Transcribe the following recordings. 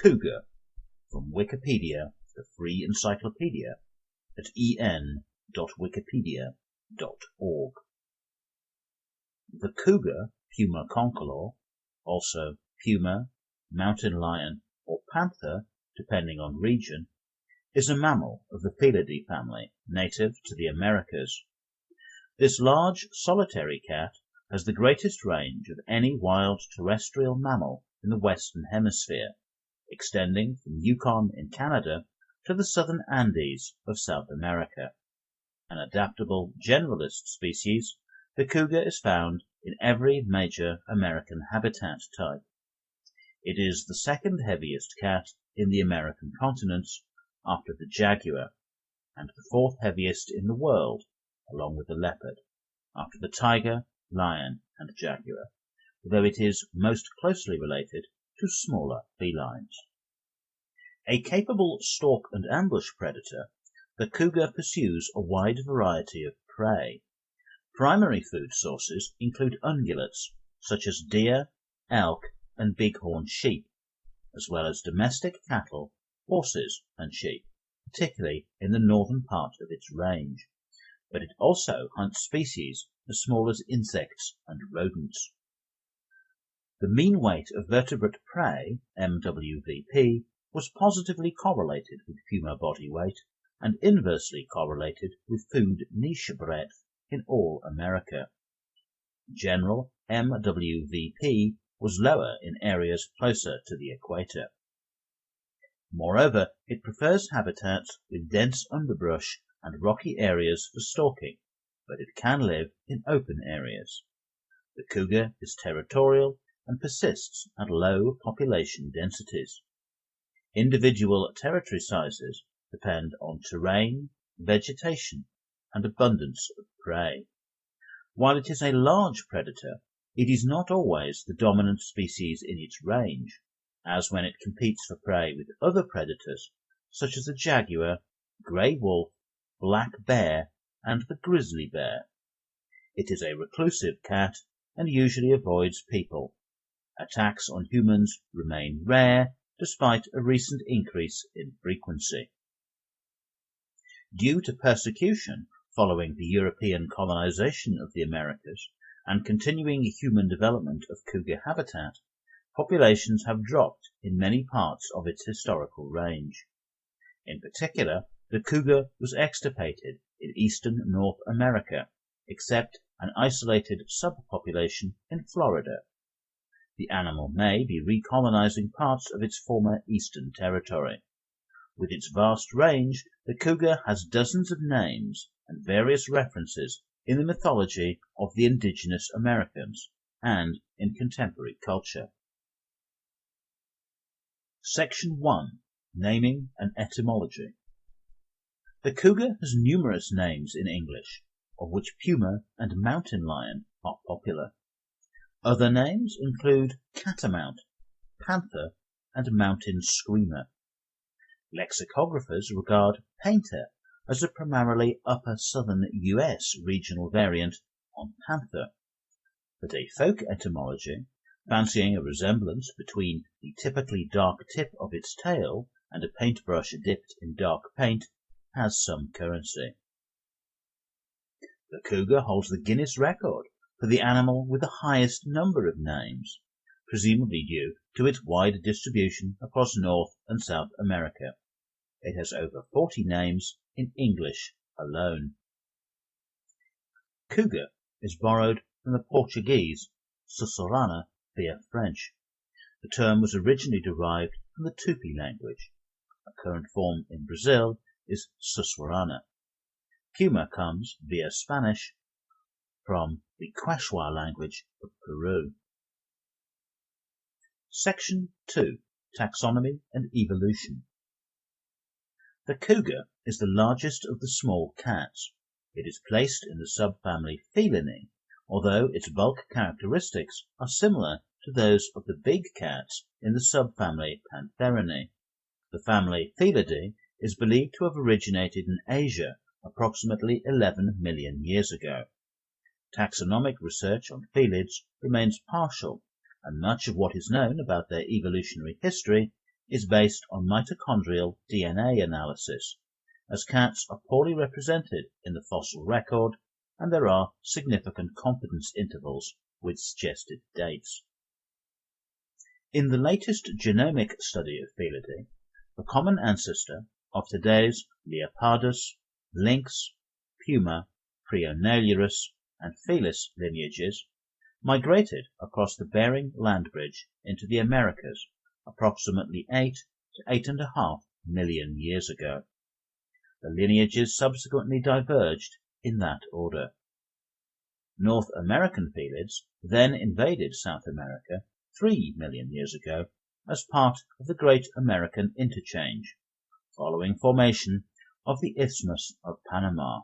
Cougar, from Wikipedia, the free encyclopedia, at en.wikipedia.org. The cougar, Puma concolor, also puma, mountain lion, or panther, depending on region, is a mammal of the Felidae family, native to the Americas. This large, solitary cat has the greatest range of any wild terrestrial mammal in the Western Hemisphere, extending from Yukon in Canada to the southern Andes of South America. An adaptable generalist species, the cougar is found in every major American habitat type. It is the second heaviest cat in the American continents after the jaguar, and the fourth heaviest in the world, along with the leopard, after the tiger, lion, and jaguar, though it is most closely related to smaller felines. A capable stalk and ambush predator, the cougar pursues a wide variety of prey. Primary food sources include ungulates, such as deer, elk, and bighorn sheep, as well as domestic cattle, horses, and sheep, particularly in the northern part of its range, but it also hunts species as small as insects and rodents. The mean weight of vertebrate prey, MWVP, was positively correlated with puma body weight and inversely correlated with food niche breadth in all America. General MWVP was lower in areas closer to the equator. Moreover, it prefers habitats with dense underbrush and rocky areas for stalking, but it can live in open areas. The cougar is territorial and persists at low population densities. Individual territory sizes depend on terrain, vegetation, and abundance of prey. While it is a large predator, it is not always the dominant species in its range, as when it competes for prey with other predators such as the jaguar, grey wolf, black bear, and the grizzly bear. It is a reclusive cat and usually avoids people. Attacks on humans remain rare despite a recent increase in frequency. Due to persecution following the European colonization of the Americas and continuing human development of cougar habitat, populations have dropped in many parts of its historical range. In particular, the cougar was extirpated in eastern North America, except an isolated subpopulation in Florida. The animal may be recolonizing parts of its former eastern territory. With its vast range, the cougar has dozens of names and various references in the mythology of the indigenous Americans and in contemporary culture. Section 1. Naming and Etymology. The cougar has numerous names in English, of which puma and mountain lion are popular. Other names include catamount, panther, and mountain screamer. Lexicographers regard painter as a primarily upper southern U.S. regional variant on panther, but a folk etymology, fancying a resemblance between the typically dark tip of its tail and a paintbrush dipped in dark paint, has some currency. The cougar holds the Guinness record for the animal with the highest number of names, presumably due to its wide distribution across North and South America. It has over 40 names in English alone. Cougar is borrowed from the Portuguese Sussurana via French. The term was originally derived from the Tupi language. A current form in Brazil is Sussurana. Puma comes via Spanish from the Quechua language of Peru. Section 2. Taxonomy and Evolution. The cougar is the largest of the small cats. It is placed in the subfamily Felinae, although its bulk characteristics are similar to those of the big cats in the subfamily Pantherinae. The family Felidae is believed to have originated in Asia approximately 11 million years ago. Taxonomic research on felids remains partial, and much of what is known about their evolutionary history is based on mitochondrial DNA analysis, as cats are poorly represented in the fossil record and there are significant confidence intervals with suggested dates. In the latest genomic study of Felidae, the common ancestor of today's Leopardus, Lynx, Puma, Prionelurus, and Felis lineages migrated across the Bering Land Bridge into the Americas approximately 8 to 8.5 million years ago. The lineages subsequently diverged in that order. North American felids then invaded South America 3 million years ago as part of the Great American Interchange, following formation of the Isthmus of Panama.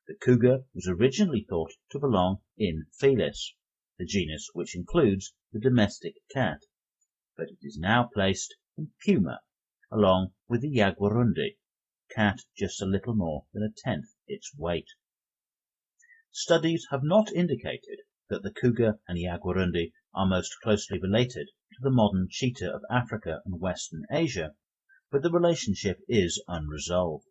The cougar was originally thought to belong in Felis, the genus which includes the domestic cat, but it is now placed in Puma, along with the jaguarundi, cat just a little more than a tenth its weight. Studies have not indicated that the cougar and jaguarundi are most closely related to the modern cheetah of Africa and Western Asia, but the relationship is unresolved.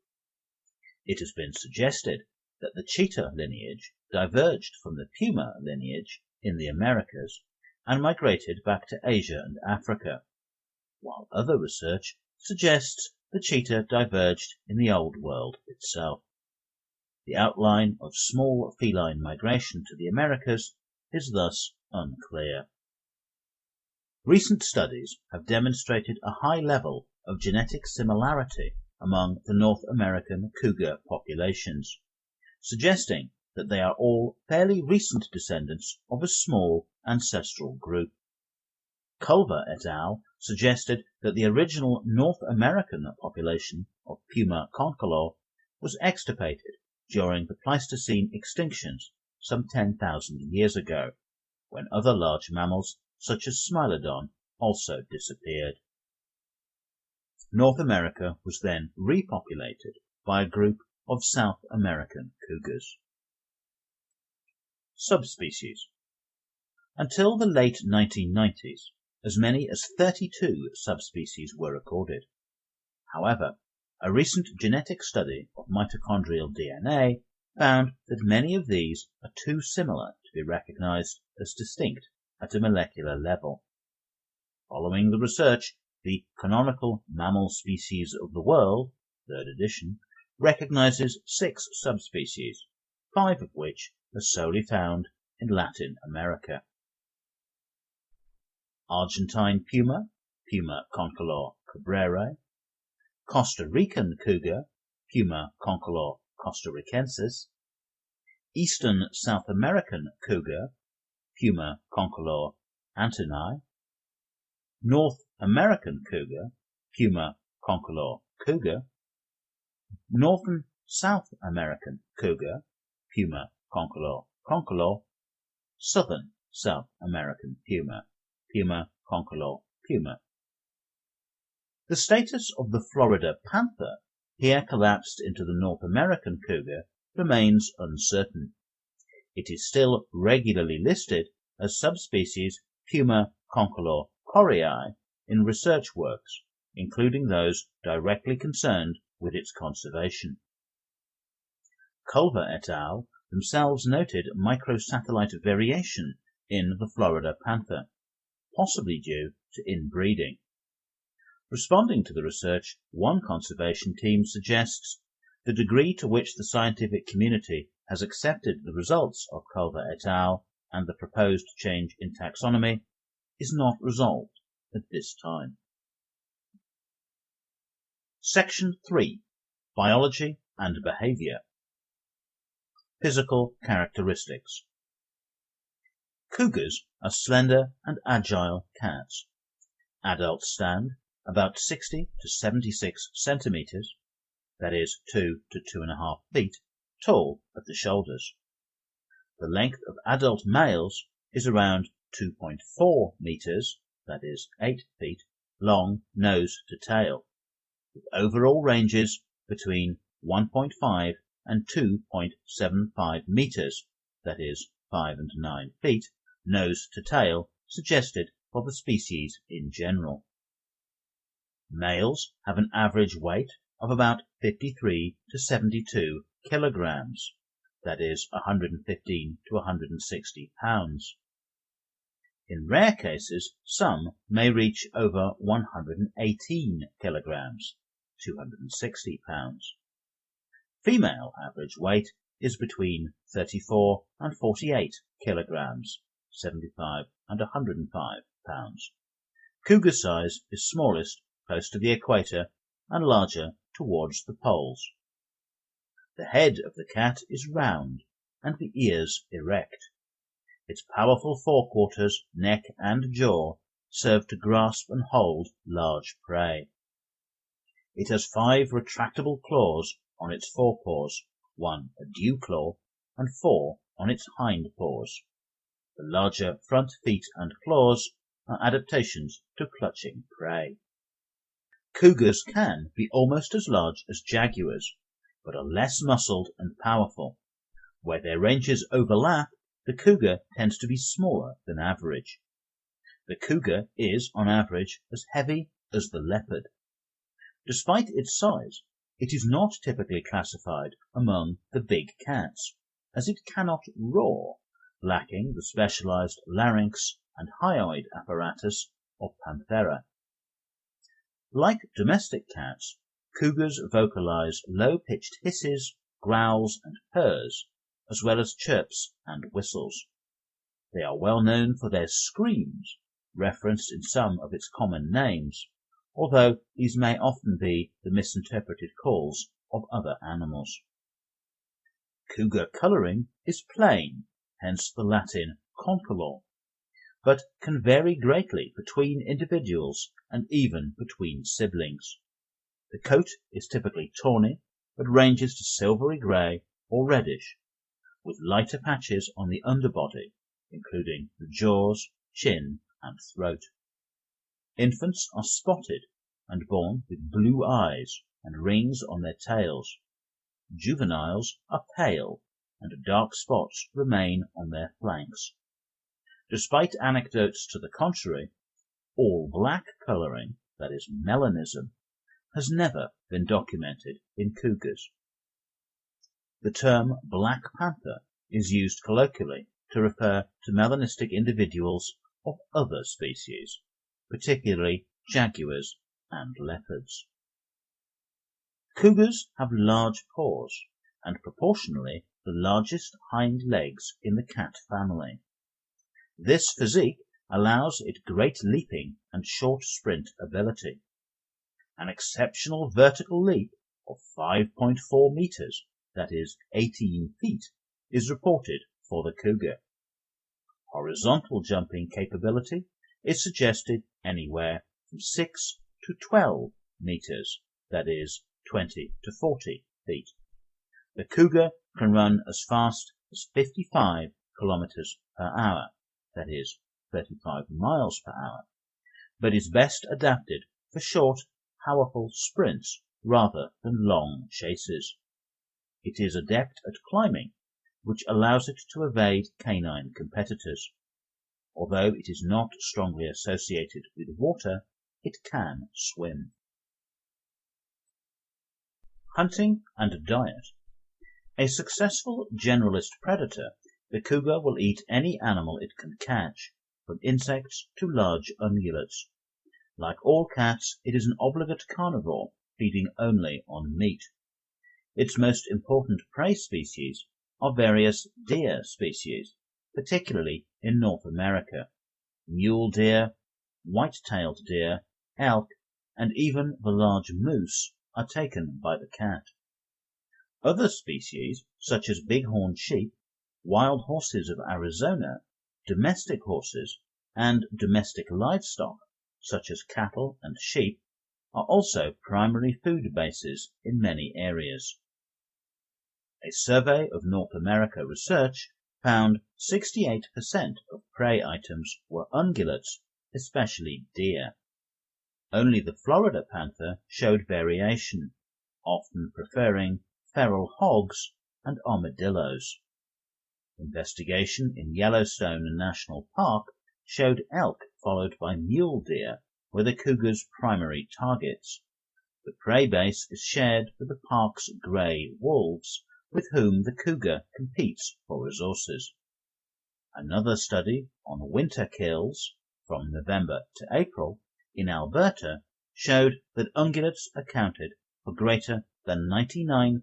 It has been suggested that the cheetah lineage diverged from the puma lineage in the Americas and migrated back to Asia and Africa, while other research suggests the cheetah diverged in the Old World itself. The outline of small feline migration to the Americas is thus unclear. Recent studies have demonstrated a high level of genetic similarity among the North American cougar populations, suggesting that they are all fairly recent descendants of a small ancestral group. Culver et al. Suggested that the original North American population of Puma concolor was extirpated during the Pleistocene extinctions some 10,000 years ago, when other large mammals such as Smilodon also disappeared. North America was then repopulated by a group of South American cougars. Subspecies. Until the late 1990s, as many as 32 subspecies were recorded. However, a recent genetic study of mitochondrial DNA found that many of these are too similar to be recognized as distinct at a molecular level. Following the research, the Canonical Mammal Species of the World, 3rd edition, recognizes 6 subspecies, 5 of which are solely found in Latin America. Argentine puma, Puma concolor cabrera, Costa Rican cougar, Puma concolor costaricensis, Eastern South American cougar, Puma concolor antoni, North American cougar, Puma concolor cougar, Northern South American cougar, Puma concolor concolor, Southern South American puma, Puma concolor puma. The status of the Florida panther, here collapsed into the North American cougar, remains uncertain. It is still regularly listed as subspecies Puma concolor corii in research works, including those directly concerned with its conservation. Culver et al. Themselves noted microsatellite variation in the Florida panther, possibly due to inbreeding. Responding to the research, one conservation team suggests the degree to which the scientific community has accepted the results of Culver et al. And the proposed change in taxonomy is not resolved at this time. Section 3. Biology and Behavior. Physical characteristics. Cougars are slender and agile cats. Adults stand about 60 to 76 centimeters, that is 2 to 2.5 feet, tall at the shoulders. The length of adult males is around 2.4 meters, that is 8 feet, long nose to tail, with overall ranges between 1.5 and 2.75 meters, that is 5 and 9 feet, nose to tail, suggested for the species in general. Males have an average weight of about 53 to 72 kilograms, that is 115 to 160 pounds. In rare cases, some may reach over 118 kilograms, 260 pounds. Female average weight is between 34 and 48 kilograms, 75 and 105 pounds. Cougar size is smallest close to the equator and larger towards the poles. The head of the cat is round and the ears erect. Its powerful forequarters, neck and jaw serve to grasp and hold large prey. It has 5 retractable claws on its forepaws, 1 a dew claw, and 4 on its hind paws. The larger front feet and claws are adaptations to clutching prey. Cougars can be almost as large as jaguars, but are less muscled and powerful. Where their ranges overlap, the cougar tends to be smaller than average. The cougar is, on average, as heavy as the leopard. Despite its size, it is not typically classified among the big cats, as it cannot roar, lacking the specialized larynx and hyoid apparatus of Panthera. Like domestic cats, cougars vocalize low-pitched hisses, growls, and purrs, as well as chirps and whistles. They are well known for their screams, referenced in some of its common names, although these may often be the misinterpreted calls of other animals. Cougar coloring is plain, hence the Latin concolor, but can vary greatly between individuals and even between siblings. The coat is typically tawny, but ranges to silvery grey or reddish, with lighter patches on the underbody, including the jaws, chin, and throat. Infants are spotted and born with blue eyes and rings on their tails. Juveniles are pale, and dark spots remain on their flanks. Despite anecdotes to the contrary, all black colouring, that is melanism, has never been documented in cougars. The term black panther is used colloquially to refer to melanistic individuals of other species, particularly jaguars and leopards. Cougars have large paws and proportionally the largest hind legs in the cat family. This physique allows it great leaping and short sprint ability. An exceptional vertical leap of 5.4 meters, that is 18 feet, is reported for the cougar. Horizontal jumping capability is suggested anywhere from 6 to 12 meters, that is 20 to 40 feet. The cougar can run as fast as 55 kilometers per hour, that is 35 miles per hour, but is best adapted for short, powerful sprints rather than long chases. It is adept at climbing, which allows it to evade canine competitors. Although it is not strongly associated with water, it can swim. Hunting and diet. A successful generalist predator, the cougar will eat any animal it can catch, from insects to large ungulates. Like all cats, it is an obligate carnivore, feeding only on meat. Its most important prey species are various deer species, particularly in North America. Mule deer, white-tailed deer, elk, and even the large moose are taken by the cat. Other species, such as bighorn sheep, wild horses of Arizona, domestic horses, and domestic livestock, such as cattle and sheep, are also primary food bases in many areas. A survey of North America research found 68% of prey items were ungulates, especially deer. Only the Florida panther showed variation, often preferring feral hogs and armadillos. Investigation in Yellowstone National Park showed elk followed by mule deer were the cougar's primary targets. The prey base is shared with the park's grey wolves, with whom the cougar competes for resources. Another study on winter kills from November to April in Alberta showed that ungulates accounted for greater than 99%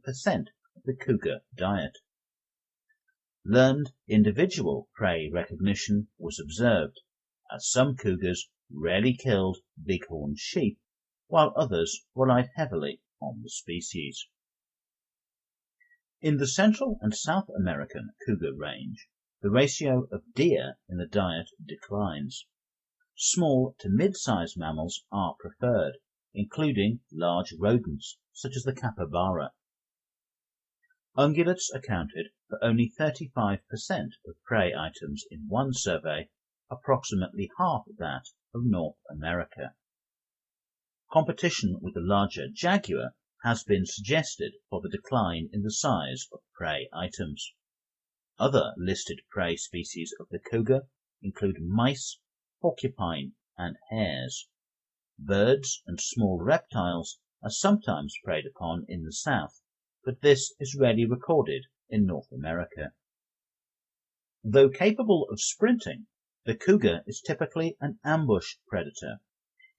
of the cougar diet. Learned individual prey recognition was observed, as some cougars rarely killed bighorn sheep, while others relied heavily on the species. In the Central and South American cougar range, the ratio of deer in the diet declines. Small to mid-sized mammals are preferred, including large rodents such as the capybara. Ungulates accounted for only 35% of prey items in one survey, approximately half that of North America. Competition with the larger jaguar has been suggested for the decline in the size of prey items. Other listed prey species of the cougar include mice, porcupine, and hares. Birds and small reptiles are sometimes preyed upon in the south, but this is rarely recorded in North America. Though capable of sprinting, the cougar is typically an ambush predator.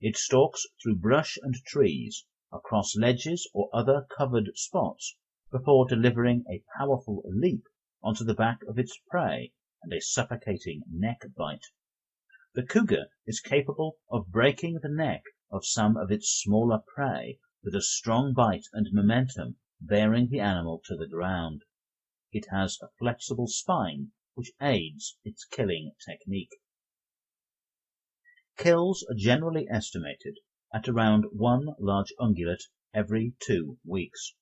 It stalks through brush and trees, across ledges or other covered spots, before delivering a powerful leap onto the back of its prey and a suffocating neck bite. The cougar is capable of breaking the neck of some of its smaller prey with a strong bite and momentum, bearing the animal to the ground. It has a flexible spine which aids its killing technique. Kills are generally estimated at around one large ungulate every 2 weeks.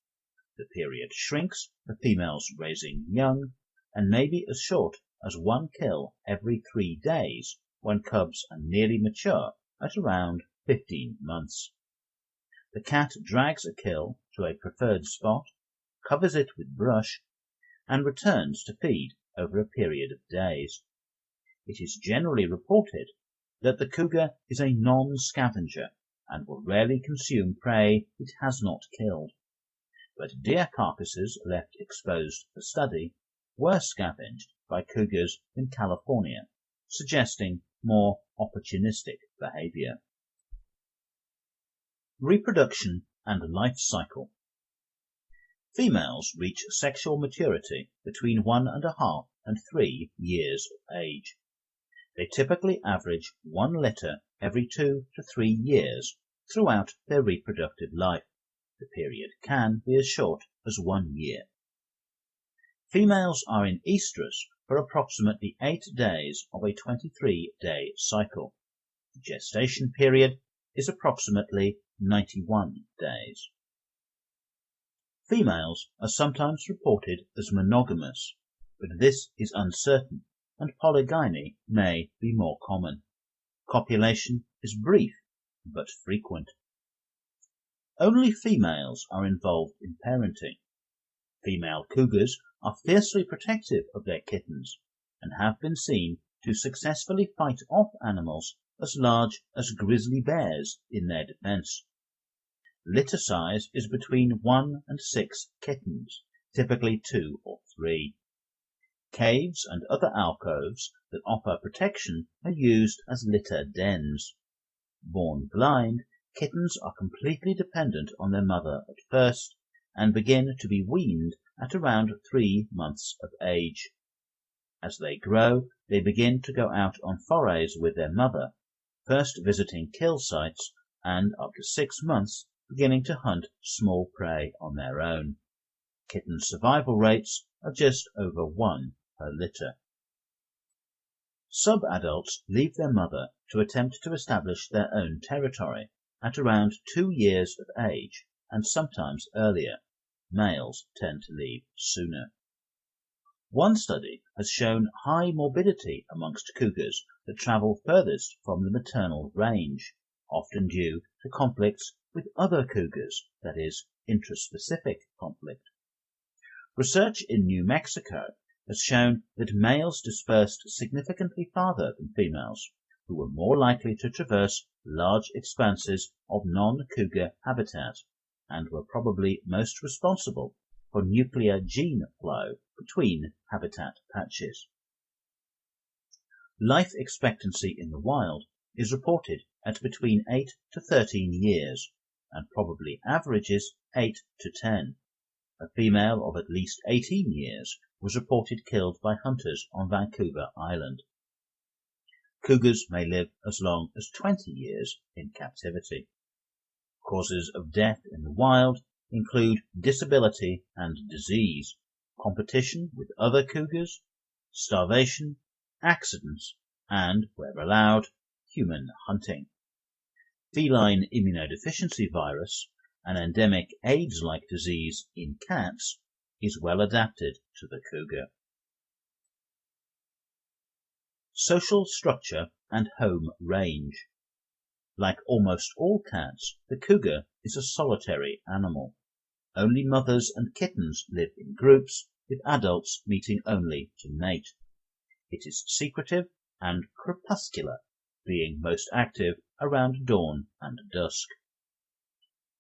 The period shrinks for females raising young, and may be as short as one kill every 3 days when cubs are nearly mature at around 15 months. The cat drags a kill to a preferred spot, covers it with brush, and returns to feed over a period of days. It is generally reported that the cougar is a non-scavenger and will rarely consume prey it has not killed, but deer carcasses left exposed for study were scavenged by cougars in California, suggesting more opportunistic behavior. Reproduction and life cycle. Females reach sexual maturity between 1.5 and 3 years of age. They typically average 1 litter every 2 to 3 years throughout their reproductive life. The period can be as short as 1 year. Females are in estrus for approximately 8 days of a 23-day cycle. The gestation period is approximately 91 days. Females are sometimes reported as monogamous, but this is uncertain, and polygyny may be more common. Copulation is brief but frequent. Only females are involved in parenting. Female cougars are fiercely protective of their kittens and have been seen to successfully fight off animals as large as grizzly bears in their defense. Litter size is between 1 and 6 kittens, typically 2 or 3. Caves and other alcoves that offer protection are used as litter dens. Born blind, kittens are completely dependent on their mother at first and begin to be weaned at around 3 months of age. As they grow, they begin to go out on forays with their mother, first visiting kill sites and after 6 months beginning to hunt small prey on their own. Kitten survival rates are just over 1 per litter. Subadults leave their mother to attempt to establish their own territory at around 2 years of age and sometimes earlier. Males tend to leave sooner. One study has shown high morbidity amongst cougars that travel furthest from the maternal range, often due to conflicts with other cougars, that is, intraspecific conflict. Research in New Mexico has shown that males dispersed significantly farther than females, who were more likely to traverse large expanses of non-cougar habitat and were probably most responsible for nuclear gene flow between habitat patches. Life expectancy in the wild is reported at between 8 to 13 years and probably averages 8 to 10. A female of at least 18 years was reported killed by hunters on Vancouver Island. Cougars may live as long as 20 years in captivity. Causes of death in the wild include disability and disease, competition with other cougars, starvation, accidents, and, where allowed, human hunting. Feline immunodeficiency virus, an endemic AIDS-like disease in cats, is well adapted to the cougar. Social structure and home range. Like almost all cats, the cougar is a solitary animal. Only mothers and kittens live in groups, with adults meeting only to mate. It is secretive and crepuscular, being most active around dawn and dusk.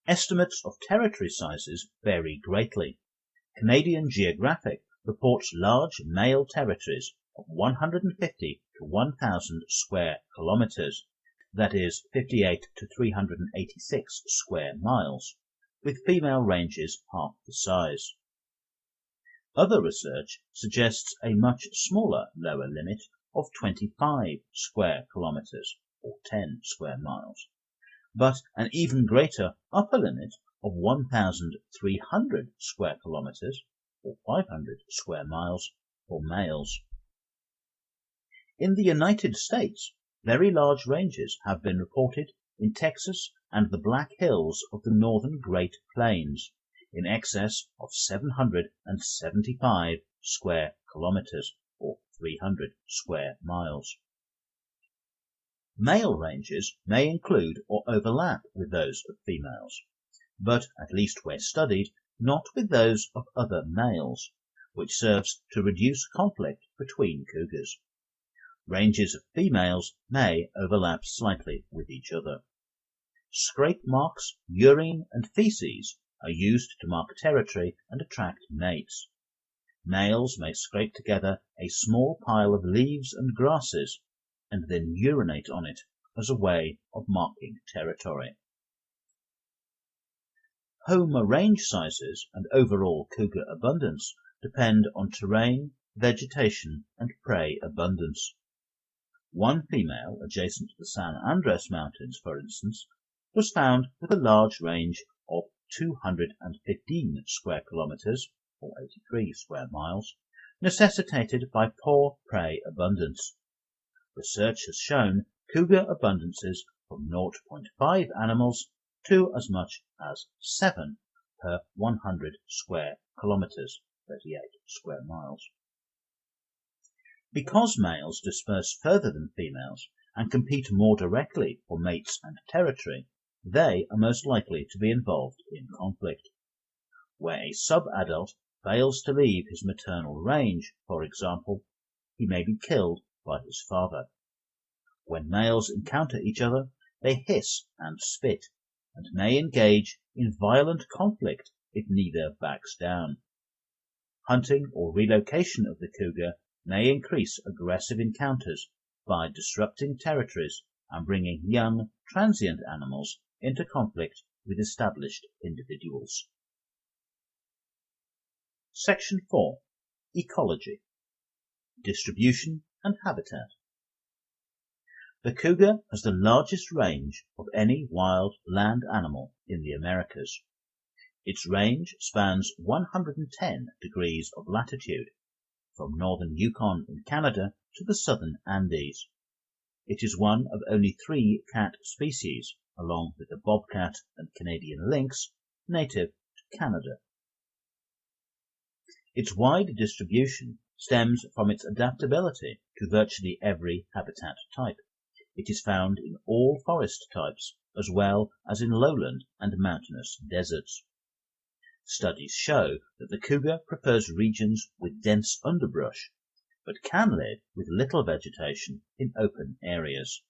Estimates of territory sizes vary greatly. Canadian Geographic reports large male territories of 150 to 1,000 square kilometers, that is 58 to 386 square miles, with female ranges half the size. Other research suggests a much smaller lower limit of 25 square kilometers, or 10 square miles, but an even greater upper limit of 1,300 square kilometers, or 500 square miles, for males. In the United States, very large ranges have been reported in Texas and the Black Hills of the northern Great Plains, in excess of 775 square kilometers, or 300 square miles. Male ranges may include or overlap with those of females, but, at least where studied, not with those of other males, which serves to reduce conflict between cougars. Ranges of females may overlap slightly with each other. Scrape marks, urine, and feces are used to mark territory and attract mates. Males may scrape together a small pile of leaves and grasses and then urinate on it as a way of marking territory. Home range sizes and overall cougar abundance depend on terrain, vegetation, and prey abundance. One female adjacent to the San Andres Mountains, for instance, was found with a large range of 215 square kilometers, or 83 square miles, necessitated by poor prey abundance. Research has shown cougar abundances from 0.5 animals to as much as 7 per 100 square kilometers, 38 square miles. Because males disperse further than females and compete more directly for mates and territory, they are most likely to be involved in conflict. Where a sub-adult fails to leave his maternal range, for example, he may be killed by his father. When males encounter each other, they hiss and spit, and may engage in violent conflict if neither backs down. Hunting or relocation of the cougar may increase aggressive encounters by disrupting territories and bringing young, transient animals into conflict with established individuals. Section 4. Ecology, Distribution and Habitat. The cougar has the largest range of any wild land animal in the Americas. Its range spans 110 degrees of latitude, from northern Yukon in Canada to the southern Andes. It is one of only 3 cat species, along with the bobcat and Canadian lynx, native to Canada. Its wide distribution stems from its adaptability to virtually every habitat type. It is found in all forest types, as well as in lowland and mountainous deserts. Studies show that the cougar prefers regions with dense underbrush, but can live with little vegetation in open areas.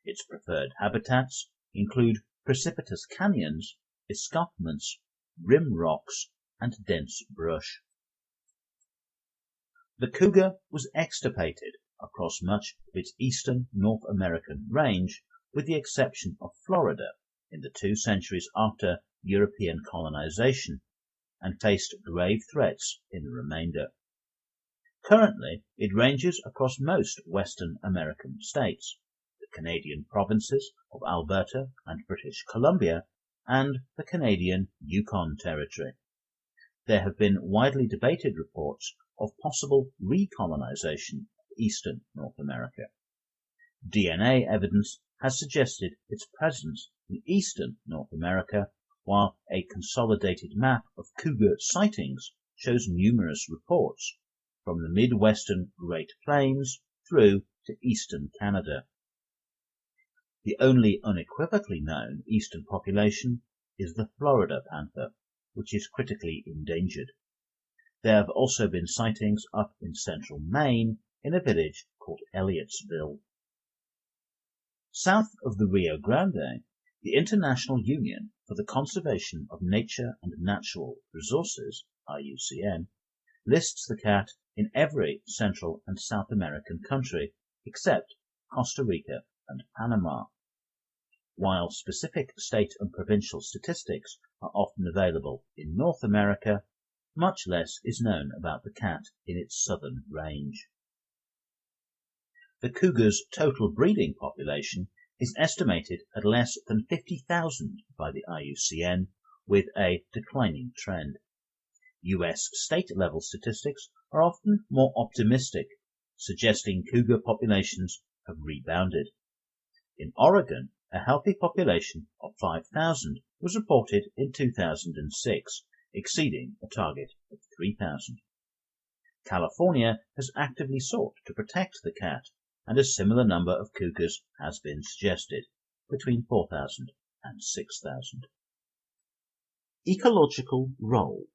Its preferred habitats include precipitous canyons, escarpments, rim rocks, and dense brush. The cougar was extirpated across much of its eastern North American range, with the exception of Florida, in the 2 centuries after European colonization, and faced grave threats in the remainder. Currently, it ranges across most Western American states, the Canadian provinces of Alberta and British Columbia, and the Canadian Yukon Territory. There have been widely debated reports of possible recolonization of eastern North America. DNA evidence has suggested its presence in eastern North America, while a consolidated map of cougar sightings shows numerous reports from the Midwestern Great Plains through to eastern Canada. The only unequivocally known eastern population is the Florida panther, which is critically endangered. There have also been sightings up in central Maine in a village called Elliotsville. South of the Rio Grande, the International Union for the Conservation of Nature and Natural Resources, IUCN, lists the cat in every Central and South American country except Costa Rica and Panama. While specific state and provincial statistics are often available in North America, much less is known about the cat in its southern range. The cougar's total breeding population is estimated at less than 50,000 by the IUCN, with a declining trend. US state-level statistics are often more optimistic, suggesting cougar populations have rebounded. In Oregon, a healthy population of 5,000 was reported in 2006, exceeding a target of 3,000. California has actively sought to protect the cat, and a similar number of cougars has been suggested, between 4,000 and 6,000. Ecological role.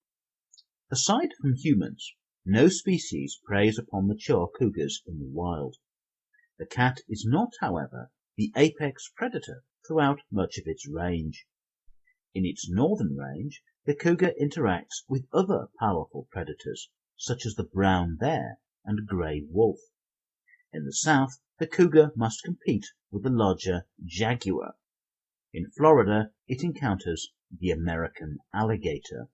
Aside from humans, no species preys upon mature cougars in the wild. The cat is not, however, the apex predator throughout much of its range. In its northern range, the cougar interacts with other powerful predators, such as the brown bear and grey wolf. In the south, the cougar must compete with the larger jaguar. In Florida, it encounters the American alligator.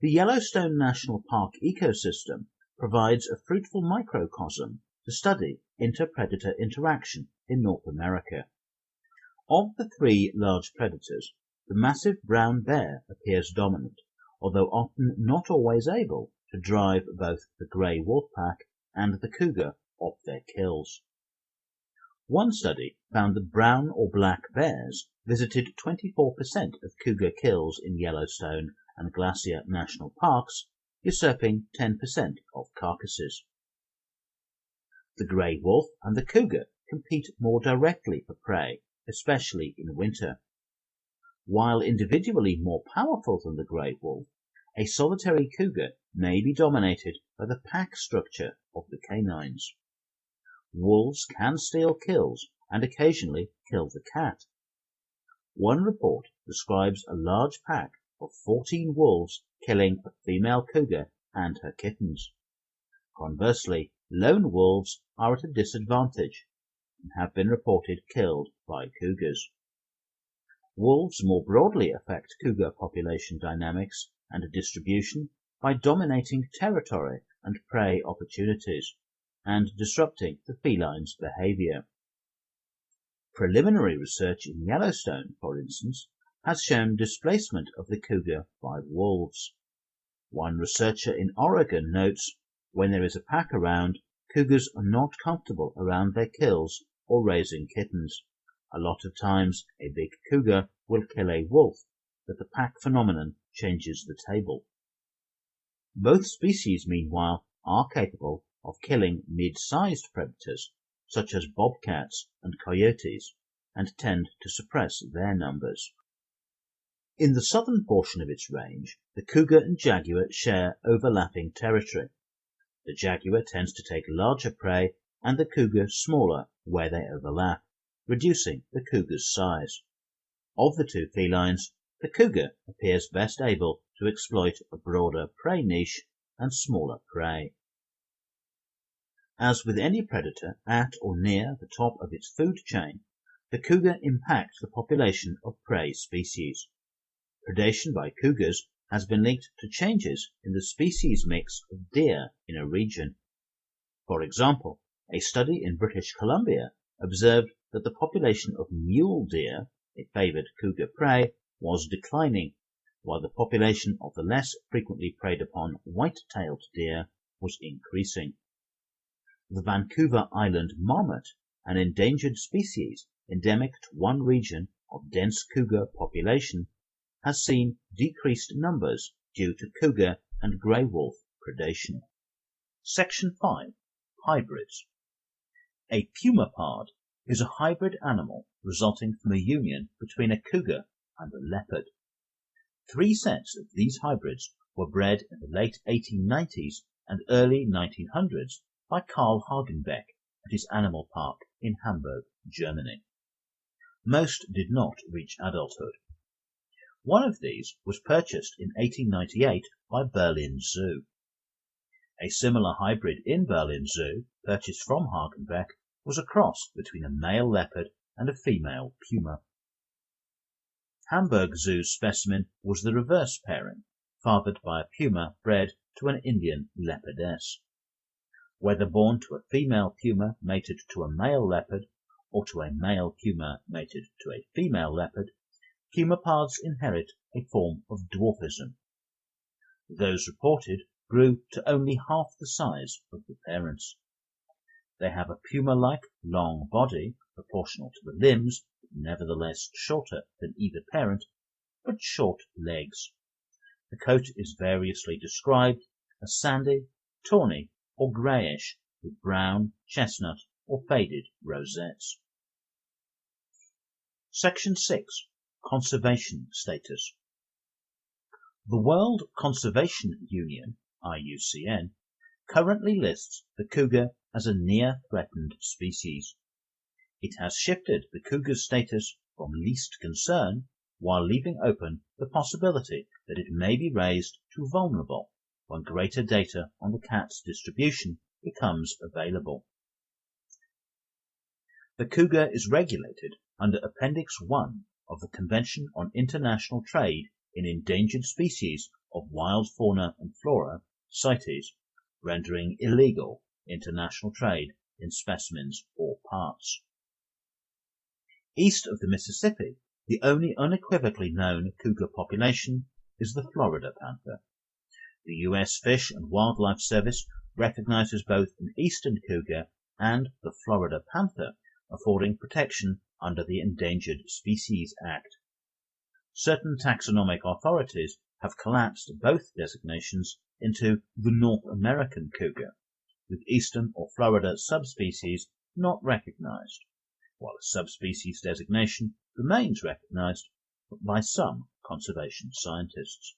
The Yellowstone National Park ecosystem provides a fruitful microcosm to study inter-predator interaction in North America. Of the 3 large predators, the massive brown bear appears dominant, although often not always able to drive both the grey wolf pack and the cougar off their kills. One study found that brown or black bears visited 24% of cougar kills in Yellowstone and Glacier National Parks, usurping 10% of carcasses. The grey wolf and the cougar compete more directly for prey, especially in winter. While individually more powerful than the grey wolf, a solitary cougar may be dominated by the pack structure of the canines. Wolves can steal kills and occasionally kill the cat. One report describes a large pack of 14 wolves killing a female cougar and her kittens. Conversely, lone wolves are at a disadvantage and have been reported killed by cougars. Wolves more broadly affect cougar population dynamics and distribution by dominating territory and prey opportunities, and disrupting the feline's behavior. Preliminary research in Yellowstone, for instance, has shown displacement of the cougar by wolves. One researcher in Oregon notes, when there is a pack around, cougars are not comfortable around their kills or raising kittens. A lot of times a big cougar will kill a wolf, but the pack phenomenon changes the table. Both species, meanwhile, are capable of killing mid-sized predators, such as bobcats and coyotes, and tend to suppress their numbers. In the southern portion of its range, the cougar and jaguar share overlapping territory. The jaguar tends to take larger prey and the cougar smaller where they overlap, reducing the cougar's size. Of the two felines, the cougar appears best able to exploit a broader prey niche and smaller prey. As with any predator at or near the top of its food chain, the cougar impacts the population of prey species. Predation by cougars has been linked to changes in the species mix of deer in a region. For example, a study in British Columbia observed that the population of mule deer, a favored cougar prey, was declining, while the population of the less frequently preyed upon white-tailed deer was increasing. The Vancouver Island marmot, an endangered species endemic to one region of dense cougar population, has seen decreased numbers due to cougar and grey wolf predation. Section 5. Hybrids. A pumapard is a hybrid animal resulting from a union between a cougar and a leopard. 3 sets of these hybrids were bred in the late 1890s and early 1900s by Karl Hagenbeck at his animal park in Hamburg, Germany. Most did not reach adulthood. One of these was purchased in 1898 by Berlin Zoo. A similar hybrid in Berlin Zoo, purchased from Hagenbeck, was a cross between a male leopard and a female puma. Hamburg Zoo's specimen was the reverse pairing, fathered by a puma bred to an Indian leopardess. Whether born to a female puma mated to a male leopard, or to a male puma mated to a female leopard, pumapards inherit a form of dwarfism. Those reported grew to only half the size of the parents. They have a puma-like long body, proportional to the limbs, nevertheless shorter than either parent, but short legs. The coat is variously described as sandy, tawny, or greyish, with brown, chestnut, or faded rosettes. Section 6. Conservation status. The World Conservation Union, IUCN, currently lists the cougar as a near-threatened species. It has shifted the cougar's status from least concern, while leaving open the possibility that it may be raised to vulnerable when greater data on the cat's distribution becomes available. The cougar is regulated under Appendix 1 of the Convention on International Trade in Endangered Species of Wild Fauna and Flora, CITES, rendering illegal international trade in specimens or parts. East of the Mississippi, the only unequivocally known cougar population is the Florida panther. The U.S. Fish and Wildlife Service recognizes both an eastern cougar and the Florida panther, affording protection under the Endangered Species Act. Certain taxonomic authorities have collapsed both designations into the North American cougar, with eastern or Florida subspecies not recognized, while a subspecies designation remains recognized by some conservation scientists.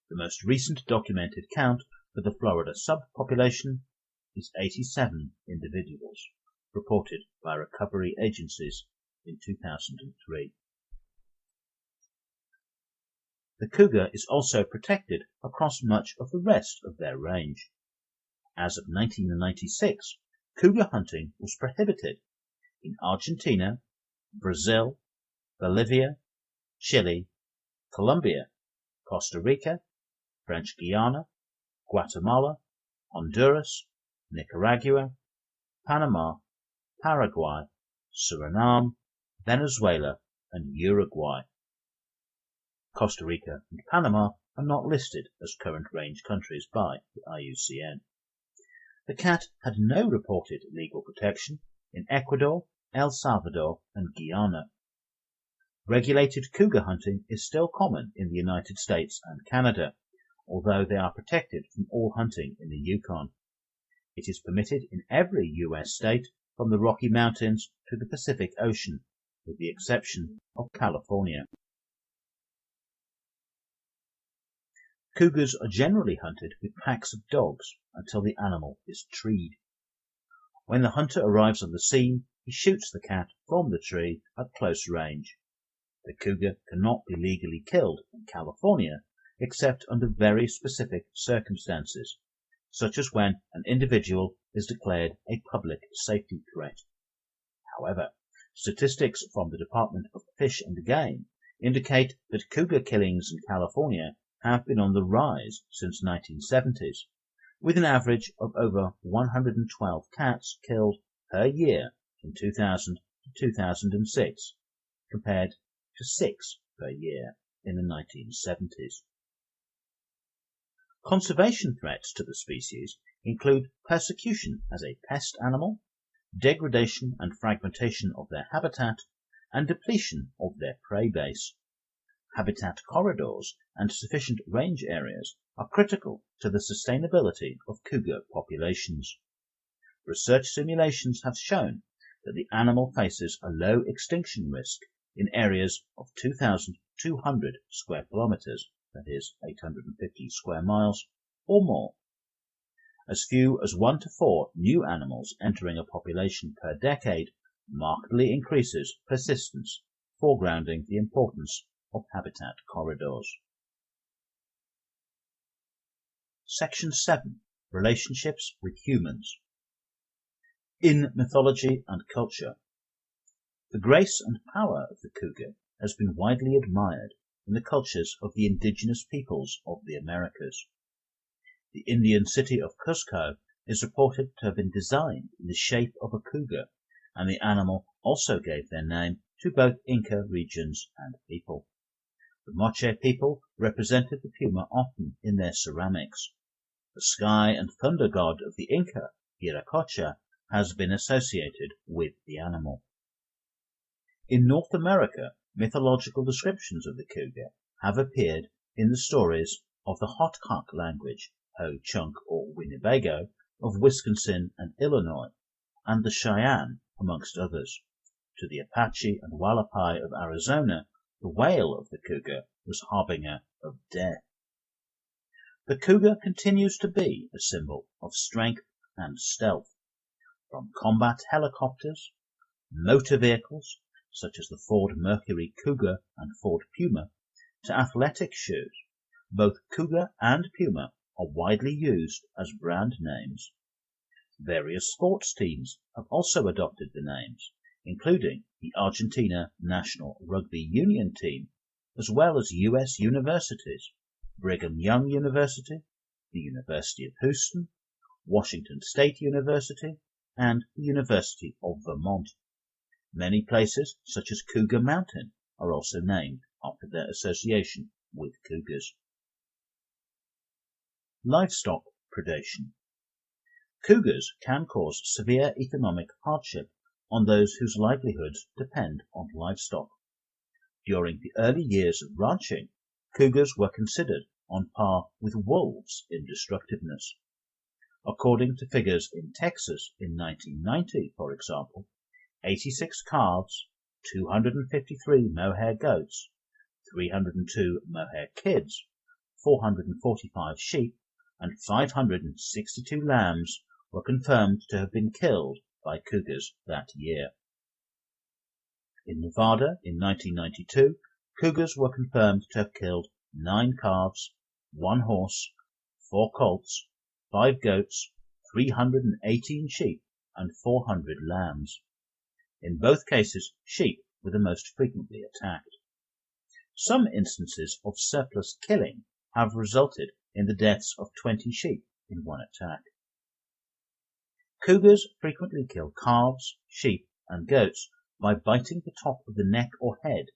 The most recent documented count for the Florida subpopulation is 87 individuals, reported by recovery agencies in 2003. The cougar is also protected across much of the rest of their range. As of 1996, cougar hunting was prohibited in Argentina, Brazil, Bolivia, Chile, Colombia, Costa Rica, French Guiana, Guatemala, Honduras, Nicaragua, Panama, Paraguay, Suriname, Venezuela, and Uruguay. Costa Rica and Panama are not listed as current range countries by the IUCN. The cat had no reported legal protection in Ecuador, El Salvador, and Guyana. Regulated cougar hunting is still common in the United States and Canada, although they are protected from all hunting in the Yukon. It is permitted in every U.S. state from the Rocky Mountains to the Pacific Ocean, with the exception of California. Cougars are generally hunted with packs of dogs until the animal is treed. When the hunter arrives on the scene, he shoots the cat from the tree at close range. The cougar cannot be legally killed in California except under very specific circumstances, such as when an individual is declared a public safety threat. However, statistics from the Department of Fish and Game indicate that cougar killings in California have been on the rise since 1970s, with an average of over 112 cats killed per year from 2000 to 2006, compared to 6 per year in the 1970s. Conservation threats to the species include persecution as a pest animal, degradation and fragmentation of their habitat, and depletion of their prey base. Habitat corridors and sufficient range areas are critical to the sustainability of cougar populations. Research simulations have shown that the animal faces a low extinction risk in areas of 2,200 square kilometers, that is 850 square miles, or more. As few as 1 to 4 new animals entering a population per decade markedly increases persistence, foregrounding the importance of habitat corridors. Section 7. Relationships with humans. In mythology and culture, the grace and power of the cougar has been widely admired in the cultures of the indigenous peoples of the Americas. The Indian city of Cuzco is reported to have been designed in the shape of a cougar, and the animal also gave their name to both Inca regions and people. The Moche people represented the puma often in their ceramics. The sky and thunder god of the Inca, Viracocha, has been associated with the animal. In North America, mythological descriptions of the cougar have appeared in the stories of the Hotkok language, Ho-Chunk or Winnebago, of Wisconsin and Illinois, and the Cheyenne, amongst others. To the Apache and Wallapai of Arizona, the wail of the cougar was harbinger of death. The cougar continues to be a symbol of strength and stealth. From combat helicopters, motor vehicles, such as the Ford Mercury Cougar and Ford Puma, to athletic shoes, both Cougar and Puma are widely used as brand names. Various sports teams have also adopted the names, including the Argentina National Rugby Union team, as well as U.S. universities, Brigham Young University, the University of Houston, Washington State University, and the University of Vermont. Many places, such as Cougar Mountain, are also named after their association with cougars. Livestock predation. Cougars can cause severe economic hardship on those whose livelihoods depend on livestock. During the early years of ranching, cougars were considered on par with wolves in destructiveness. According to figures in Texas in 1990, for example, 86 calves, 253 mohair goats, 302 mohair kids, 445 sheep, and 562 lambs were confirmed to have been killed by cougars that year. In Nevada in 1992, cougars were confirmed to have killed 9 calves, 1 horse, 4 colts, 5 goats, 318 sheep, and 400 lambs. In both cases, sheep were the most frequently attacked. Some instances of surplus killing have resulted in the deaths of 20 sheep in one attack. Cougars frequently kill calves, sheep, and goats by biting the top of the neck or head,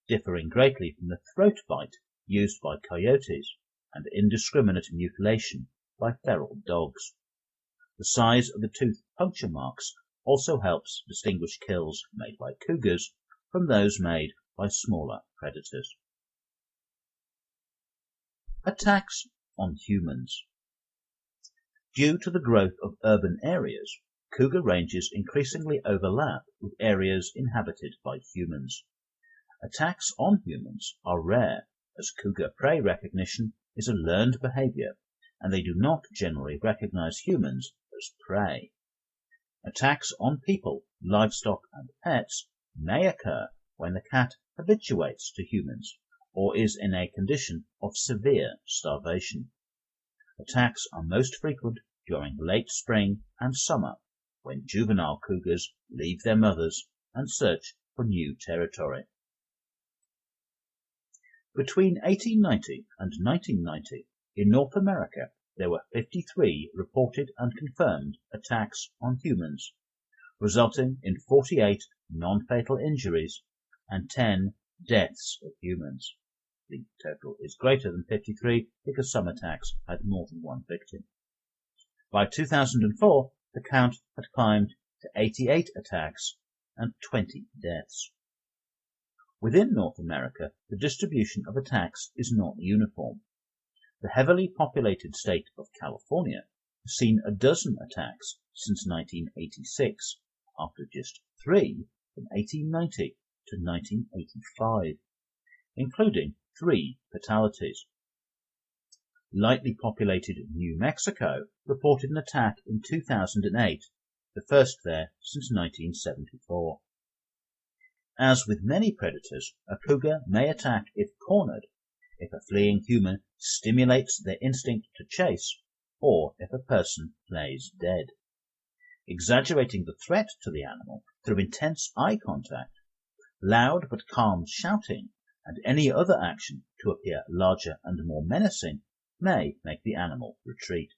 differing greatly from the throat bite used by coyotes and indiscriminate mutilation by feral dogs. The size of the tooth puncture marks also helps distinguish kills made by cougars from those made by smaller predators. Attacks on humans. Due to the growth of urban areas, cougar ranges increasingly overlap with areas inhabited by humans. Attacks on humans are rare, as cougar prey recognition is a learned behavior, and they do not generally recognize humans as prey. Attacks on people, livestock and pets may occur when the cat habituates to humans or is in a condition of severe starvation. Attacks are most frequent during late spring and summer, when juvenile cougars leave their mothers and search for new territory. Between 1890 and 1990, in North America, there were 53 reported and confirmed attacks on humans, resulting in 48 non-fatal injuries and 10 deaths of humans. The total is greater than 53 because some attacks had more than one victim. By 2004, the count had climbed to 88 attacks and 20 deaths. Within North America, the distribution of attacks is not uniform. The heavily populated state of California has seen a dozen attacks since 1986, after just 3 from 1890 to 1985, including 3 fatalities. Lightly populated New Mexico reported an attack in 2008, the first there since 1974. As with many predators, a cougar may attack if cornered, if a fleeing human stimulates their instinct to chase, or if a person plays dead. Exaggerating the threat to the animal through intense eye contact, loud but calm shouting, and any other action to appear larger and more menacing may make the animal retreat.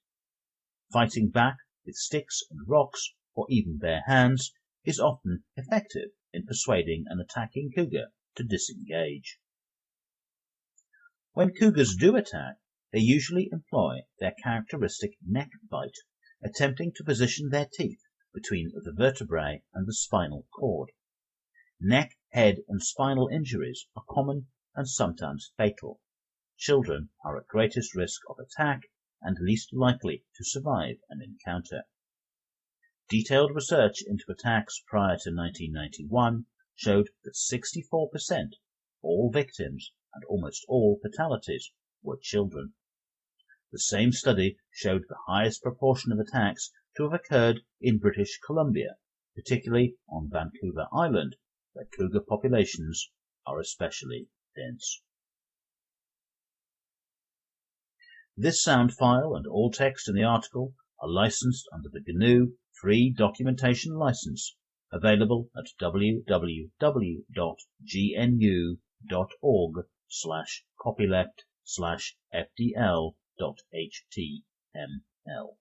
Fighting back with sticks and rocks, or even bare hands, is often effective in persuading an attacking cougar to disengage. When cougars do attack, they usually employ their characteristic neck bite, attempting to position their teeth between the vertebrae and the spinal cord. Neck, head, and spinal injuries are common and sometimes fatal. Children are at greatest risk of attack and least likely to survive an encounter. Detailed research into attacks prior to 1991 showed that 64% all victims and almost all fatalities were children. The same study showed the highest proportion of attacks to have occurred in British Columbia, particularly on Vancouver Island, where cougar populations are especially dense. This sound file and all text in the article are licensed under the GNU Free Documentation License, available at www.gnu.org/copyleft/fdl.html.